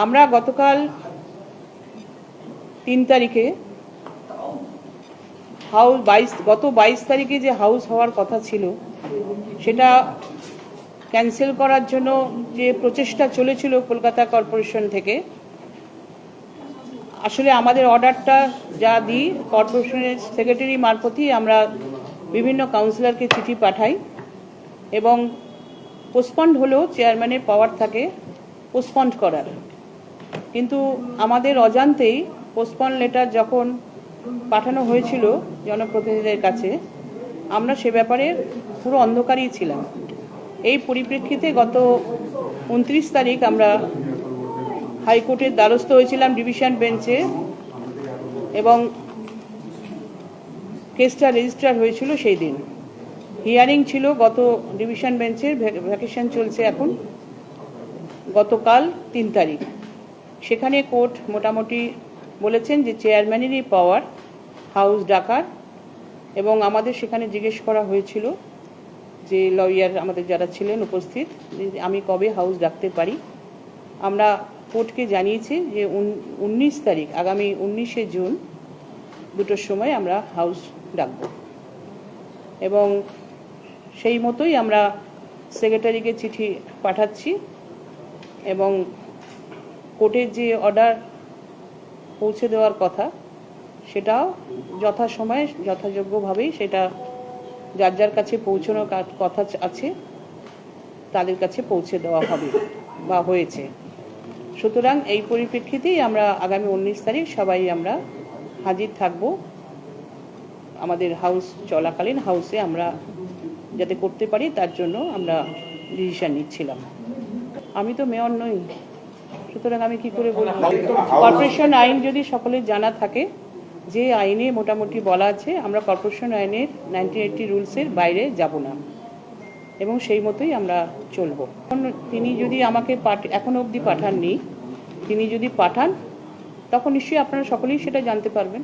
আমরা গতকাল 3 তারিখে গত 22 তারিখে যে হাউস হওয়ার কথা ছিল সেটা ক্যান্সেল করার জন্য যে প্রচেষ্টা চলেছিল কলকাতা কর্পোরেশন থেকে, আসলে আমাদের অর্ডারটা যা দিই কর্পোরেশনের সেক্রেটারি মারফতই আমরা বিভিন্ন কাউন্সিলরকে চিঠি পাঠাই এবং পোস্টপন্ড হলেও চেয়ারম্যানের পাওয়ার থাকে পোস্টপন্ড করার, কিন্তু আমাদের অজান্তেই পোস্টপন্ড লেটার যখন পাঠানো হয়েছিল জনপ্রতিনিধিদের কাছে আমরা সে ব্যাপারে পুরো অন্ধকারই ছিলাম। এই পরিপ্রেক্ষিতে গত 29 তারিখ আমরা হাইকোর্টের দ্বারস্থ হয়েছিলাম ডিভিশন বেঞ্চে এবং কেসটা রেজিস্টার হয়েছিল সেই দিন। হিয়ারিং ছিল গত ডিভিশন বেঞ্চের, ভ্যাকেশন চলছে এখন, গতকাল 3 তারিখ। সেখানে কোর্ট মোটামুটি বলেছেন যে চেয়ারম্যানেরই পাওয়ার হাউস ডাকার, এবং আমাদের সেখানে জিজ্ঞেস করা হয়েছিল যে লয়ার আমাদের যারা ছিলেন উপস্থিত যে আমি কবে হাউস ডাকতে পারি। আমরা কোর্টকে জানিয়েছি যে 19 তারিখ আগামী 19শে জুন 2টোর সময় আমরা হাউস ডাকব, এবং সেই মতোই আমরা সেক্রেটারিকে চিঠি পাঠাচ্ছি এবং কোর্টের যে অর্ডার পৌঁছে দেওয়ার কথা সেটাও যথাসময়ে যথাযোগ্যভাবেই সেটা যার যার কাছে পৌঁছানোর কথা আছে তাদের কাছে পৌঁছে দেওয়া হবে বা হয়েছে। সুতরাং এই পরিপ্রেক্ষিতেই আমরা আগামী 19 তারিখ সবাই আমরা হাজির থাকব। আমাদের হাউস চলাকালীন হাউসে আমরা যাতে করতে পারি তার জন্য আমরা ডিসিশন নিচ্ছিলাম। আমি তো মেয়র নই, সুতরাং আমি কি করে বলবো। কর্পোরেশন আইন যদি সকলের জানা থাকে, যে আইনে মোটামুটি বলা আছে আমরা কর্পোরেশন আইনের 1980 রুলসের বাইরে যাব না এবং সেই মতোই আমরা চলব। তিনি যদি আমাকে এখনো অবধি পাঠাননি, তিনি যদি পাঠান তখন নিশ্চয়ই আপনারা সকলেই সেটা জানতে পারবেন।